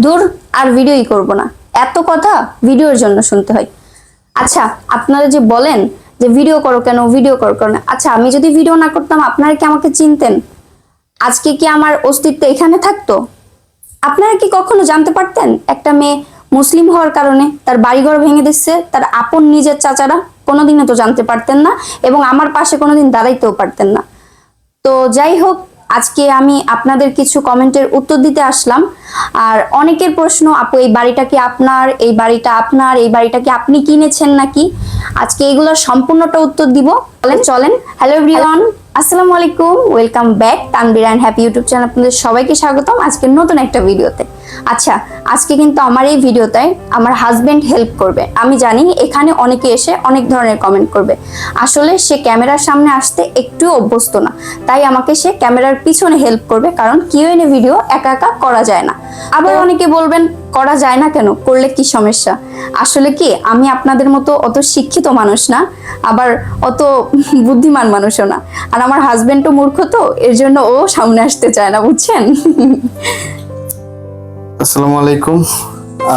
দূর আর ভিডিওই করব না, এত কথা ভিডিওর জন্য শুনতে হয়। আচ্ছা, আপনারা যে বলেন যে ভিডিও করো কেন, ভিডিও করো কেন, আচ্ছা আমি যদি ভিডিও না করতাম আপনারা কি আমাকে চিনতেন? আজকে কি আমার অস্তিত্ব এখানে থাকতো? আপনারা কি কখনো জানতে পারতেন একটা মেয়ে মুসলিম হওয়ার কারণে তার বাড়িঘর ভেঙে দিচ্ছে তার আপন নিজের চাচারা? কোনোদিনও তো জানতে পারতেন না, এবং আমার পাশে কোনোদিন দাঁড়াইতেও পারতেন না। তো যাই হোক, আজকে আমি আপনাদের কিছু কমেন্টের উত্তর দিতে আসলাম। আর অনেকের প্রশ্ন, আপু এই বাড়িটা কি আপনার, এই বাড়িটা আপনার, এই বাড়িটা কি আপনি কিনেছেন নাকি? আজকে এগুলোর সম্পূর্ণটা উত্তর দিব। চলেন। হ্যালো এভরিওয়ান, আসসালামু আলাইকুম, welcome back Tanvir and happy YouTube channel. আপনাদের সবাইকে স্বাগতম আজকে নতুন একটা ভিডিওতে। আচ্ছা, আজকে কিন্তু আমার এই ভিডিওতে আমার হাজবেন্ড হেল্প করবে। আমি জানি এখানে অনেকে এসে অনেক ধরনের কমেন্ট করবে, আসলে সে ক্যামেরার সামনে আসতে একটু অভ্যস্ত না, তাই আমাকে সে ক্যামেরার পিছনে হেল্প করবে, কারণ কিউএনএ ভিডিও একা একা করা যায় না। আবার অনেকে বলবেন করা যায় না কেন, করলে কি সমস্যা? আসলে কি আমি আপনাদের মতো অত শিক্ষিত মানুষ না, আবার অত বুদ্ধিমান মানুষও না, আর আমার হাজবেন্ডও মূর্খ, তো এর জন্য ও সামনে আসতে চায় না, বুঝছেন? আসসালামু আলাইকুম।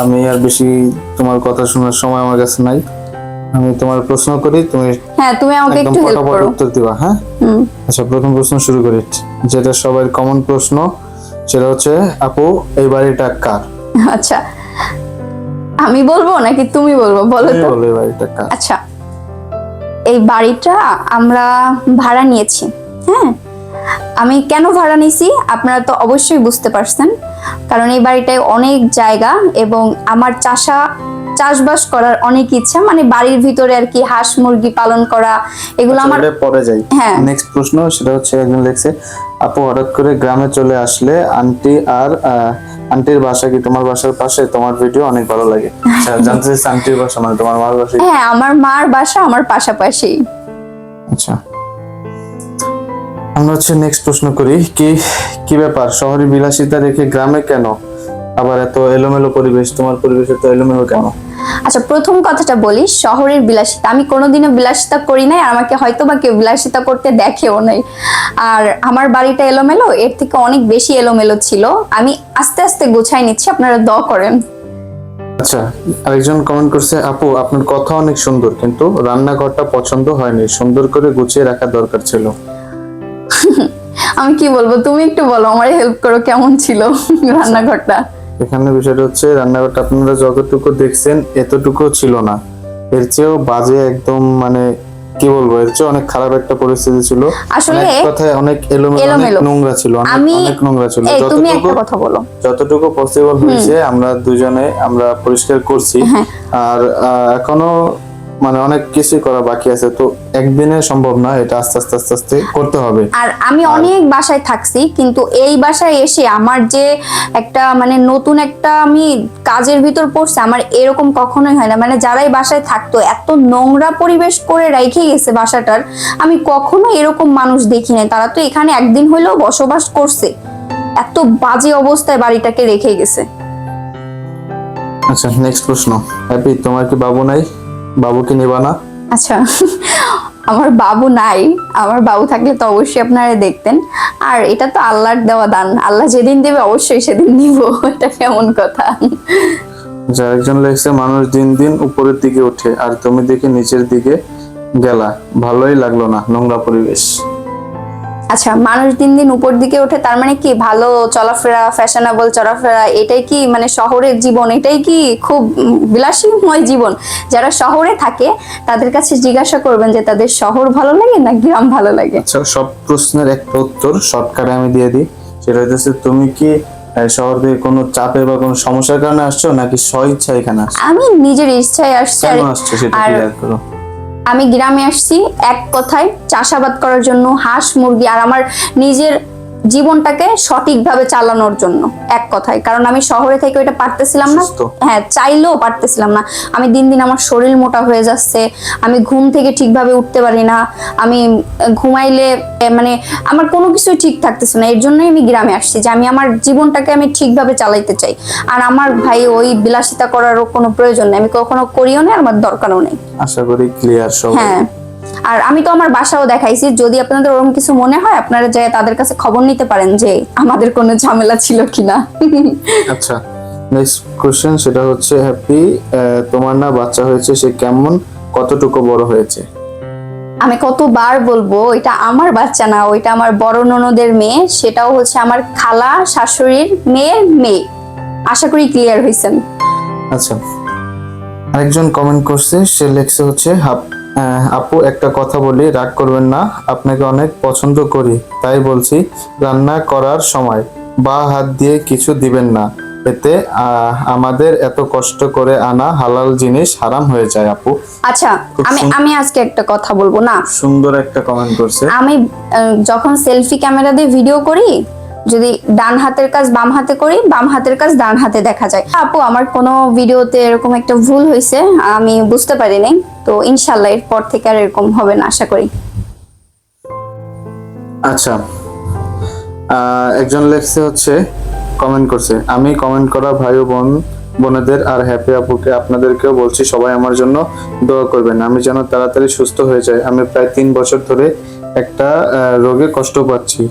আমি আর বেশি তোমার কথা শোনার সময় আমার কাছে নাই। আমি তোমার প্রশ্ন করি, তুমি হ্যাঁ, তুমি আমাকে একদম একটু হেল্প ফটাফট করো। উত্তর দিবা। হ্যাঁ, আচ্ছা, প্রথম প্রশ্ন শুরু করি, যেটা সবার কমন প্রশ্ন, সেটা হচ্ছে আপু এই বাড়িটা কার? আচ্ছা, আমি বলবো নাকি তুমি বলবো, বলো তুমি তো। বলো এই বাড়িটা কার। আচ্ছা, এই বাড়িটা আমরা ভাড়া নিয়েছি। হ্যাঁ, আমি কেন ভাড়া নিয়েছি আপনারা তো অবশ্যই বুঝতে পারছেন, কারণ এই বাড়িটায় অনেক জায়গা এবং আমার চাষবাস করার অনেক ইচ্ছা, মানে বাড়ির ভিতরে আর কি হাঁস মুরগি পালন করা, এগুলো আচ্ছা, আমার। এটা পরে যাই। হ্যাঁ। নেক্সট প্রশ্ন, সেটা হচ্ছে একজন লিখছে, আপু হঠাৎ করে গ্রামে চলে আসলে আন্টি আর আন্টির বাসা কি তোমার বাসার পাশে? তোমার ভিডিও অনেক ভালো লাগে। আচ্ছা, জানতে চাইছি আন্টির বাসা মানে তোমার মার বাসা? হ্যাঁ, আমার মার বাসা আমার পাশাপাশি। আচ্ছা, আমরা হচ্ছে নেক্সট প্রশ্ন করি, কি কি ব্যাপার শহরে বিলাসিতা রেখে গ্রামে কেন? আবার এত এলোমেলো পরিবেশ, তোমার পরিবেশ এত এলোমেলো কেন? আচ্ছা, প্রথম কথাটা বলি, শহরের বিলাসিতা আমি কোনোদিনও বিলাসিতা করি নাই, আর আমাকে হয়তো বা কেউ বিলাসিতা করতে দেখেও নাই। আর আমার বাড়িটা এলোমেলো, এর থেকে অনেক বেশি এলোমেলো ছিল, আমি আস্তে আস্তে গোছাই নিচ্ছি, আপনারা দোয়া করেন। আচ্ছা, আরেকজন কমেন্ট করছে, আপু আপনার কথা অনেক সুন্দর, কিন্তু রান্নাঘরটা পছন্দ হয়নি, সুন্দর করে গুছিয়ে রাখা দরকার ছিল। আমি কি বলবো, তুমি একটু বলো, আমার হেল্প করো, কেমন ছিল রান্নাঘরটা? এখানে বিষয়টা হচ্ছে রান্নাঘরটা আপনারা যতটুকু দেখছেন এতটুকু ছিল না, এর চেয়েও বাজে, একদম মানে কি বলবো, এর চেয়ে অনেক খারাপ একটা পরিস্থিতি ছিল। আসলে এক কথায় অনেক এলোমেলো, অনেক নোংরা ছিল, অনেক নোংরা ছিল। এই তুমি একটা কথা বলো। যতটুকু পসিবল হয়েছে আমরা দুজনে আমরা পরিষ্কার করছি। আর এখনো মানে অনেক কিছু করা বাকি আছে, তো একদিনে সম্ভব না, এটা আস্তে আস্তে আস্তে আস্তে করতে হবে। আর আমি অনেক বাসায় থাকছি, কিন্তু এই বাসায় এসে আমার যে একটা মানে নতুন একটা আমি কাজের ভিতর পড়ছে, আমার এরকম কখনোই হয় না। মানে যারাই বাসায় থাকতো এত নোংরা পরিবেশ করে রেখে গেছে বাসাটার, আমি কখনো এরকম মানুষ দেখি নাই। তারা তো এখানে একদিন হইলেও বসবাস করছে, এত বাজে অবস্থায় বাড়িটাকে রেখে গেছে। আচ্ছা, নেক্সট প্রশ্ন, হ্যাপি তোমার কি বাবু নাই? বাবু কি নিবা না? আচ্ছা, আমার বাবু নাই, আমার বাবু থাকলে তো অবশ্যই আপনারা দেখতেন। আর এটা তো আল্লাহর দেওয়া দান, আল্লাহ যেদিন দেবে অবশ্যই সেদিন নিব, এটা কেমন কথা? যার একজন লেখছে, মানুষ দিন দিন উপরের দিকে ওঠে আর তুমি দেখে নিচের দিকে গেলা, ভালোই লাগলো না, নোংরা পরিবেশ। আচ্ছা, মানুষ দিন দিন উপর দিকে ওঠে, তার মানে কি ভালো চলাফেরা, ফ্যাশনেবল চলাফেরা, এটাই কি মানে শহরের জীবন? এটাই কি খুব বিলাসীময় জীবন? যারা শহরে থাকে তাদের কাছে জিজ্ঞাসা করবেন যে তাদের শহর ভালো লাগে না গ্রাম ভালো লাগে। আচ্ছা, সব প্রশ্নের একটা উত্তর শর্টকাটে আমি দিয়ে দিই, সেটা হচ্ছে, তুমি কি শহর থেকে কোনো চাপে বা কোনো সমস্যার কারণে আসছো, নাকি স্বইচ্ছা এখানে আসছো? আমি নিজের ইচ্ছায় আসছি। কেন আসছো সেটা ক্লিয়ার করো। আমি গ্রামে আসছি এক কথায় চাষাবাদ করার জন্য, হাঁস মুরগি আর আমার নিজের জীবনটাকে সঠিকভাবে চালানোর জন্য, এক কথায়। কারণ আমি শহরে থেকে ওইটা পারতেছিলাম না, হ্যাঁ চাইলেও পারতেছিলাম না। আমি দিন দিন আমার শরীর মোটা হয়ে যাচ্ছে, আমি ঘুম থেকে ঠিকভাবে উঠতে পারি না, আমি ঘুমাইলে মানে আমার কোনো কিছুই ঠিক থাকতেছে না। এর জন্যই আমি গ্রামে আসছি, যে আমি আমার জীবনটাকে আমি ঠিকভাবে চালাইতে চাই। আর আমার ভাই ওই বিলাসিতা করারও কোনো প্রয়োজন নেই, আমি কখনো করিও না, আর আমার দরকারও নেই। আশা করি ক্লিয়ার সব। হ্যাঁ, আর আমি তো আমার বাসাও দেখাইছি, যদি আপনাদের ওরকম কিছু মনে হয় আপনারা যাই তাদের কাছে খবর নিতে পারেন যে আমাদের কোনো ঝামেলা ছিল কিনা। আচ্ছা, নেক্সট কোশ্চেন, সেটা হচ্ছে হ্যাপি, তোমার না বাচ্চা হয়েছে, সে কেমন, কতটুকু বড় হয়েছে? আমি কতবার বলবো, এটা আমার বাচ্চা না, ওইটা আমার বড় ননদের মেয়ে, সেটাও হচ্ছে আমার খালা শাশুড়ির মেয়ের মেয়ে। আশা করি ক্লিয়ার হয়েছেন। আচ্ছা, আরেকজন কমেন্ট করছে, সে লিখছে হচ্ছে আপু একটা কথা বলি, রাগ করবেন না, আপনাকে অনেক পছন্দ করি, তাই বলছি রান্না করার সময় বা হাত দিয়ে কিছু দিবেন না, এতে আমাদের এত কষ্ট করে আনা হালাল জিনিস হারাম হয়ে যায় আপু। আচ্ছা, আমি আজকে একটা কথা বলবো না, সুন্দর একটা কমেন্ট করছে। আমি যখন সেলফি ক্যামেরা দিয়ে ভিডিও করি, যদি ডান হাতের কাজ বাম হাতে করি, বাম হাতের কাজ ডান হাতে দেখা যায়। আপু, আমার কোনো ভিডিওতে এরকম একটা ভুল হয়েছে, আমি বুঝতে পারি নাই, তো ইনশাল্লাহ এরপর থেকে আর এরকম হবে না আশা করি। আচ্ছা, একজন লেখছে হচ্ছে, কমেন্ট করছে, আমি কমেন্ট করা ভাই ও বোনেদের আর হ্যাপি আপুকে আপনাদেরকেও বলছি, সবাই আমার জন্য দোয়া করবেন, আমি যেন তাড়াতাড়ি সুস্থ হয়ে যাই। আমি প্রায় 3 বছর ধরে একটা রোগে কষ্ট পাচ্ছি,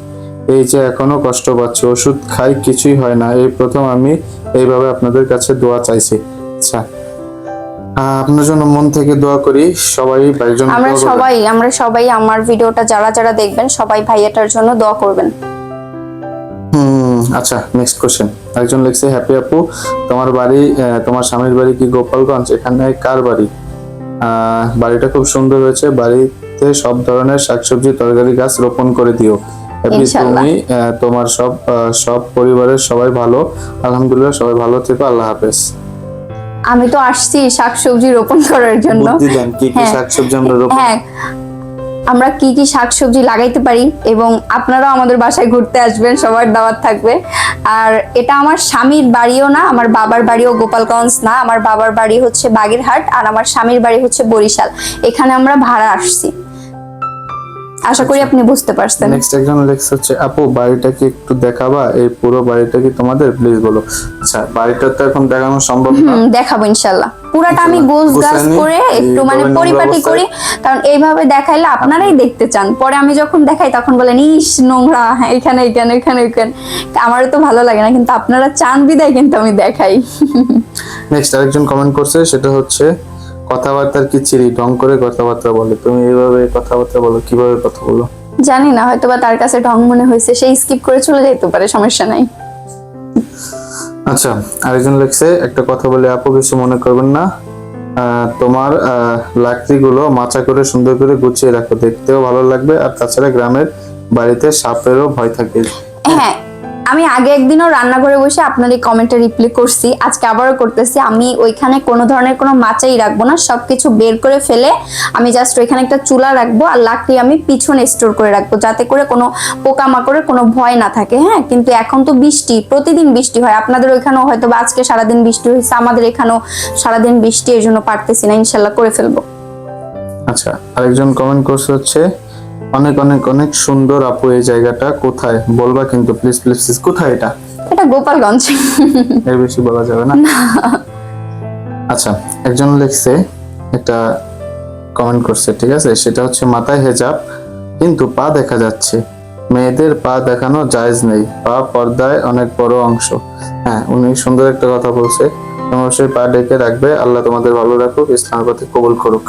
এই যে এখনো কষ্ট পাচ্ছি, ওষুধ খাই, কিছুই হয় না, এই প্রথম আমি এইভাবে আপনাদের কাছে দোয়া চাইছি। আচ্ছা, আপনার জন্য মন থেকে দোয়া করি, সবাই ভাইয়ের জন্য আমরা সবাই আমার ভিডিওটা যারা দেখবেন সবাই ভাইয়াটার জন্য দোয়া করবেন। আচ্ছা, নেক্সট কোশ্চেন, একজন লিখছে, হ্যাপি আপু, তোমার বাড়ি, তোমার স্বামীর বাড়ি কি গোপালগঞ্জ? এখানে কার বাড়ি? বাড়িটা খুব সুন্দর হয়েছে, বাড়িতে সব ধরনের শাকসবজি তরকারি গাছ রোপণ করে দিও। হ্যাপি, তুমি তোমার সব পরিবারের সবাই ভালো? আলহামদুলিল্লাহ, সবাই ভালো থেকো, আল্লাহ হাফেজ। আমি তো আসছি শাকসবজি রোপণ করার জন্য। বুদ্ধি দেন, কি কি শাকসবজি আমরা রোপণ, আমরা কি কি শাকসবজি লাগাইতে পারি, এবং আপনারাও আমাদের বাসায় ঘুরতে আসবেন, সবার দাওয়াত থাকবে। আর এটা আমার স্বামীর বাড়িও না, আমার বাবার বাড়িও গোপালগঞ্জ না, আমার বাবার বাড়ি হচ্ছে বাগেরহাট, আর আমার স্বামীর বাড়ি হচ্ছে বরিশাল। এখানে আমরা ভাড়া আসছি, আশা করি আপনি বুঝতে পারছেন। নেক্সট একজন লেখছে হচ্ছে, আপু বাড়িটা কি একটু দেখাবা, এই পুরো বাড়িটা কি তোমাদের, প্লিজ বলো। আচ্ছা, বাড়িটা তো এখন দেখানো সম্ভব না, দেখাবো ইনশাল্লাহ, পুরাটা আমি গোছগাছ করে একটু মানে পরিপাটি করি, কারণ এইভাবে দেখাইলে আপনারাই দেখতে চান, পরে আমি যখন দেখাই তখন বলেন ইস নোংরা, এখানে এখানে এখানে এখানে, আমারও তো ভালো লাগে না, কিন্তু আপনারা চান বিদায় কিন্তু আমি দেখাই। নেক্সট আরেকজন কমেন্ট করছে, সেটা হচ্ছে, কথাবার্তার কি চিরি, ঢং করে কথাবার্তা বলে, তুমি এইভাবে কথাবার্তা বলো, কিভাবে কথা বলো? জানি না, হয়তোবা তার কাছে ঢং মনে হয়েছে, সেই স্কিপ করে চলে যেতে পারে, সমস্যা নাই। আচ্ছা, আরেকজন লিখছে, একটা কথা বলে আপু, কিছু মনে করবেন না, তোমার লাকড়িগুলো মাচা করে সুন্দর করে গুছিয়ে রাখো, দেখতেও ভালো লাগবে, আর তাছাড়া গ্রামের বাড়িতে সাপেরও ভয় থাকে। হ্যাঁ, আমি আগে একদিনও রান্নাঘরে বসে আপনার এই কমেন্টে রিপ্লাই করছি, আজকে আবারও করতেছি, আমি ওইখানে কোনো ধরনের কোনো মাচাই রাখবো না, সবকিছু বের করে ফেলে আমি জাস্ট ওইখানে একটা চুলা রাখবো, আর লাকড়ি আমি পিছনে স্টোর করে রাখবো, যাতে করে কোনো পোকামাকড়ের কোনো ভয় না থাকে। হ্যাঁ, কিন্তু এখন তো বৃষ্টি, প্রতিদিন বৃষ্টি হয়, আপনাদের ওইখানেও হয়তো বা আজকে সারাদিন বৃষ্টি হয়েছে, আমাদের এখানেও সারাদিন বৃষ্টি, এই জন্য পারতেছি না, ইনশাল্লাহ করে ফেলবো। আচ্ছা, আরেকজন কমেন্ট করছে হচ্ছে, অনেক অনেক অনেক সুন্দর আপু, এই জায়গাটা কোথায় বলবা কিন্তু, প্লিজ প্লিজ প্লিজ, কোথায় এটা? এটা গোপালগঞ্জ। এর বেশি বলা যাবে না। আচ্ছা, একজন লিখছে, একটা কমেন্ট করছে, ঠিক আছে, সেটা হচ্ছে, মাথায় হেজাব কিন্তু পা দেখা যাচ্ছে, মেয়েদের পা দেখানো জায়েজ নেই, পা পর্দায় অনেক বড় অংশ। হ্যাঁ, উনি সুন্দর একটা কথা বলছে, অবশ্যই পা ডেকে রাখবে, আল্লাহ তোমাদের ভালো রাখুক, ইসলামের পথে কবুল করুক।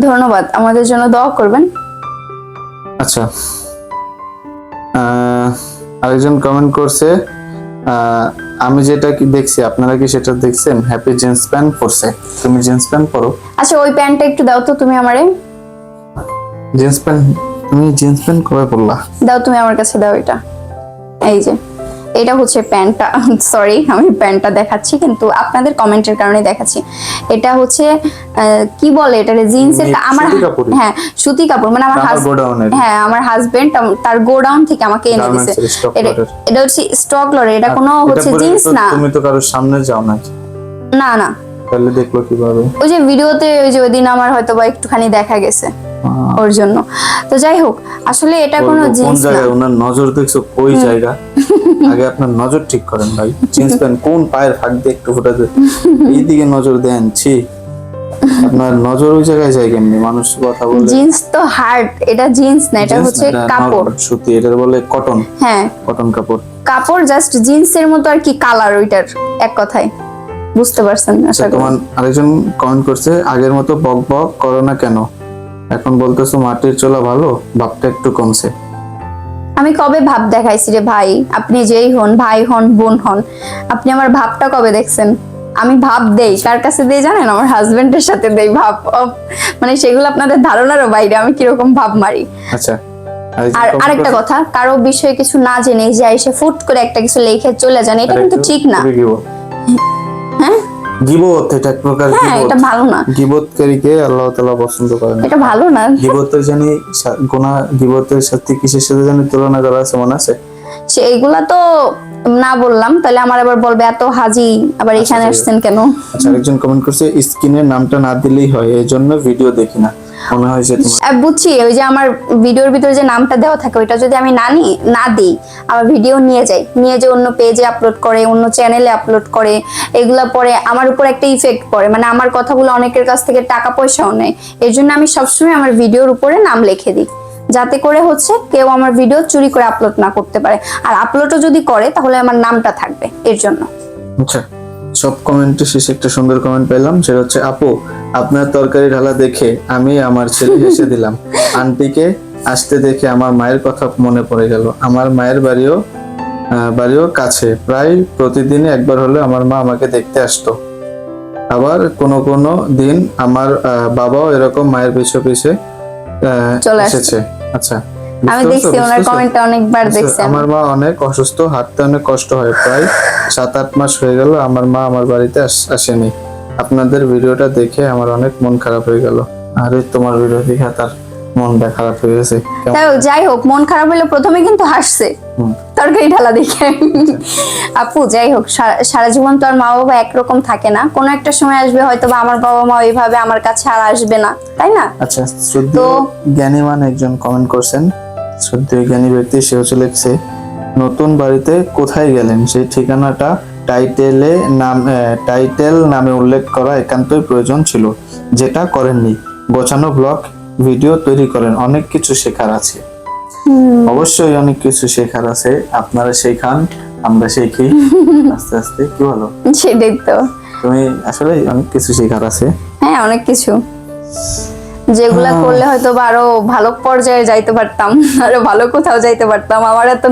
ধন্যবাদ, আমাদের জন্য দোয়া করবেন। আচ্ছা, আরেকজন কমেন্ট করছে, আমি যেটা কি দেখছি, আপনারা কি সেটা দেখছেন? হ্যাপি জিন্স প্যান্ট পরছে, তুমি জিন্স প্যান্ট পরো? আচ্ছা, ওই প্যান্টটা একটু দাও তো তুমি আমারে। জিন্স প্যান্ট, তুমি জিন্স প্যান্ট কবে পরলা? দাও, তুমি আমার কাছে দাও এটা, এই যে এটা হচ্ছে প্যান্টটা, সরি আমি প্যান্টটা দেখাচ্ছি কিন্তু আপনাদের কমেন্টের কারণে দেখাচ্ছি। এটা হচ্ছে কি বলে এটা, জিন্সের, আমার হ্যাঁ সুতি কাপড়, মানে আমার হ্যাঁ আমার হাজবেন্ড তার গোডাউন থেকে আমাকে এনে দিয়েছে। এটা হচ্ছে স্টক লট, এটা কোনো হচ্ছে জিন্স না। তুমি তো কারোর সামনে যাও না? না না, তাহলে দেখলো কিভাবে? ওই যে ভিডিওতে, ওই যে ওইদিন আমার হয়তো বা একটুখানি দেখা গেছে ওর জন্য। তো যাই হোক, আসলে এটা কোনো জিন্স না। ওনার নজর দেখছো ওই জায়গা, আগে আপনার নজর ঠিক করেন ভাই। জিন্স প্যান্ট কোন পায়ের ফাঁক দিয়ে একটু ফোটাতে, এইদিকে নজর দেন, ছি আপনার নজর ওই জায়গায় যায় কেমনি? মানুষ কথা বলে জিন্স তো হার্ড, এটা জিন্স না, এটা হচ্ছে কাপড়, সুতি, এটা বলে কটন। হ্যাঁ, কটন কাপড়, কাপড় জাস্ট জিন্সের মতো আর কি, কালার ওইটার এক কথায়। বুঝতে পারছেন আশা করি। তোমার আরেকজন কমেন্ট করছে, আগের মতো বক বক করো না কেন, এখন বলতেছো মাটির চুলা ভালো, ভাবটা একটু কমছে। আমি কবে ভাব দেখাইছি রে ভাই? আপনি যেই হন, ভাই হন, বোন হন, আপনি আমার ভাবটা কবে দেখছেন? আমি ভাব দেই, কার কাছে দেই জানেন? আমার হাজবেন্ডের সাথে দেই ভাব। মানে সেগুলো আপনাদের ধারণারও বাইরে আমি কিরকম ভাব মারি। আচ্ছা, আর আরেকটা কথা, কারো বিষয়ে কিছু না জেনে যে এসে ফুট করে একটা কিছু লিখে চলে যান, এটা কিন্তু ঠিক না। হ্যাঁ, গীবত এটা এক প্রকার হ্যাঁ, গীবত। এটা ভালো না, গীবতকারীকে আল্লাহ তাআলা পছন্দ করেন না। এটা ভালো না। গীবতের জানি গুনাহ, গীবতের সাথে কিসের সাথে জানি তুলনা করা আছে, মনে আছে? সেইগুলা তো না বললাম, তাহলে আমার আবার বলবে এত হাজি আবার এখানে আসছেন কেন। আচ্ছা, আরেকজন কমেন্ট করছে, স্ক্রিনের নামটা না দিলেই হয়, এই জন্য ভিডিও দেখি না। মনে হয় যে তোমার বুঝছি, ওই যে আমার ভিডিওর ভিতরে যে নামটা দেওয়া থাকে ওইটা যদি আমি না দিই, আমার ভিডিও নিয়ে যে অন্য পেজে আপলোড করে, অন্য চ্যানেলে আপলোড করে, এগুলা পরে আমার উপর একটা ইফেক্ট পড়ে, মানে আমার কথাগুলো অনেকের কাছ থেকে টাকা পয়সাও নেয়। এর জন্য আমি সবসময় আমার ভিডিওর উপরে নাম লিখে দিই, যাতে করে হচ্ছে কেউ আমার ভিডিও চুরি করে আপলোড না করতে পারে, আর আপলোডও যদি করে তাহলে আমার নামটা থাকবে এর জন্য। আচ্ছা, সব কমেন্টের শেষে একটা সুন্দর কমেন্ট পেলাম, সেটা হচ্ছে, আপু আপনার তরকারি ঢালা দেখে আমি আমার ছেলে হেসে দিলাম, আন্টিকে আসতে দেখে আমার মায়ের কথা মনে পড়ে গেল। আমার মায়ের বাড়িও কাছে, প্রায় প্রতিদিনই একবার হলে আমার মা আমাকে দেখতে আসতো। আবার কোনো দিন আমার বাবাও এরকম মায়ের পিছু পিছে চলে আসতো। এসেছে। আচ্ছা, আমি দেখছি ওনার কমেন্টটা অনেকবার দেখছি। আমার মা অনেক অসুস্থ, হাঁটতে অনেক কষ্ট হয়, প্রায় 7-8 মাস হয়ে গেল আমার মা আমার বাড়িতে আসেনি। আপনাদের ভিডিওটা দেখে আমার অনেক মন খারাপ হয়ে গেল। আরে তোমার ভিডিও দেখে তার মনটা খারাপ হয়ে গেছে। যাই হোক, মন খারাপ হলে প্রথমে কিন্তু হাসছে তরকারি ঢালা দেখে। আপু যাই হোক, সারা জীবন তো আর মা বাবা একরকম থাকে না, কোনো একটা সময় আসবে হয়তো বা আমার বাবা মা ওইভাবে আমার কাছে আর আসবে না, তাই না? আচ্ছা, শ্রদ্ধেয় জ্ঞানীমান একজন কমেন্ট করছেন, শ্রদ্ধেয় জ্ঞানী ব্যক্তি, সে হচ্ছে লিখছে, নতুন বাড়িতে কোথায় গেলেন, সেই ঠিকানাটা টাইটেল নামে উল্লেখ করা একান্তই প্রয়োজন ছিল, যেটা করেননি। গোছানো ব্লগ ভিডিও তৈরি করেন, অনেক কিছু শেখার আছে। অবশ্যই অনেক কিছু শেখার আছে, আপনারা শেখান, আমরা শিখি আস্তে আস্তে। কি বলো? সেটাই তো, তুমি আসলে অনেক কিছু শেখার আছে। হ্যাঁ, অনেক কিছু, যেগুলা করলে হয়তো আরো ভালো পর্যায়ে যাইতে পারতাম, আরো ভালো কোথাও যাইতে পারতাম, আমার এত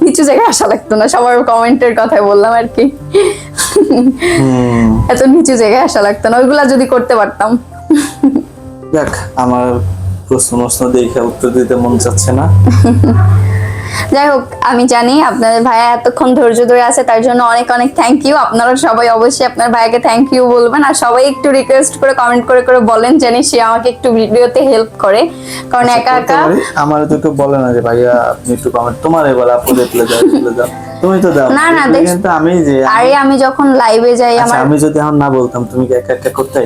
নিচু জায়গায় আসা লাগতো না। সবার কমেন্টের কথাই বললাম আর কি, এত নিচু জায়গায় আসা লাগতো না, ওইগুলা যদি করতে পারতাম। দেখ, আমার প্রশ্ন দেখে উত্তর দিতে মন চাচ্ছে না। যাই হোক, আমি জানি আপনাদের ভাইয়া এতক্ষণ ধৈর্য ধরে আছে, তার জন্য অনেক অনেক থ্যাংক ইউ। আপনারা সবাই অবশ্যই আপনার ভাইয়াকে থ্যাংক ইউ বলবেন, আর সবাই একটু রিকোয়েস্ট করে কমেন্ট করে করে বলেন জানি সে আমাকে একটু ভিডিওতে হেল্প করে, কারণ একা একা আমার তো কেউ বলে না যে ভাইয়া আপনি একটু কমেন্ট, তোমার এবার আপু দেখলে যাও, তুমি তো দাও। না কিন্তু আমি যে আমি যখন লাইভে যাই, আমার আমি যদি এখন না বলতাম, তুমি কি একা একা করতে?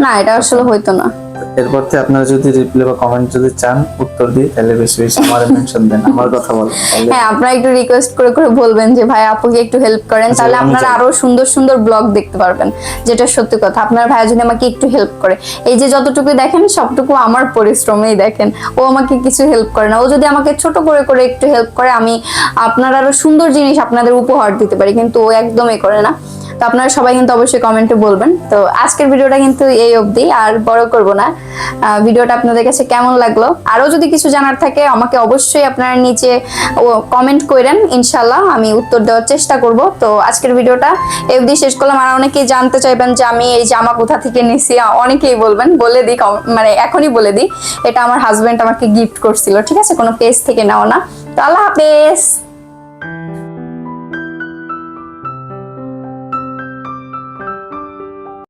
না, এটা আসলে হইতো না। এরপর থেকে আপনারা যদি রিপ্লাই বা কমেন্ট যদি চান উত্তর দিই, তাহলে বেশি বেশি আমার মেনশন দেন, আমার কথা বলেন। হ্যাঁ, আপনারা একটু রিকোয়েস্ট করে করে বলবেন যে ভাই আপুকে একটু হেল্প করেন, তাহলে আপনারা আরো সুন্দর সুন্দর ব্লগ দেখতে পারবেন। যেটা সত্যি কথা, আপনার ভাই যদি আমাকে একটু হেল্প করে, এই যে যতটুকু দেখেন সবটুকু আমার পরিশ্রমেই দেখেন, ও আমাকে কিছু হেল্প করে না। ও যদি আমাকে ছোট করে করে একটু হেল্প করে, আমি আপনার আরো সুন্দর জিনিস আপনাদের উপহার দিতে পারি, কিন্তু ও একদমই করে না। তো আপনারা সবাই কিন্তু অবশ্যই কমেন্টে বলবেন। তো আজকের ভিডিওটা কিন্তু এই অবধি, আর বড় করব না। ভিডিওটা আপনাদের কাছে কেমন লাগলো, আরো যদি কিছু জানার থাকে আমাকে অবশ্যই আপনারা নিচে কমেন্ট করেন, ইনশাল্লাহ আমি উত্তর দেওয়ার চেষ্টা করব। তো আজকের ভিডিওটা এই অবধি শেষ করলাম। আর অনেকেই জানতে চাইবেন যে আমি এই জামা কোথা থেকে নিছি, অনেকেই বলবেন, বলে দিই, মানে এখনই বলে দিই, এটা আমার হাজবেন্ড আমাকে গিফট করছিল, ঠিক আছে, কোনো পেজ থেকে নেওয়া না। তো আল্লাহ হাফেজ।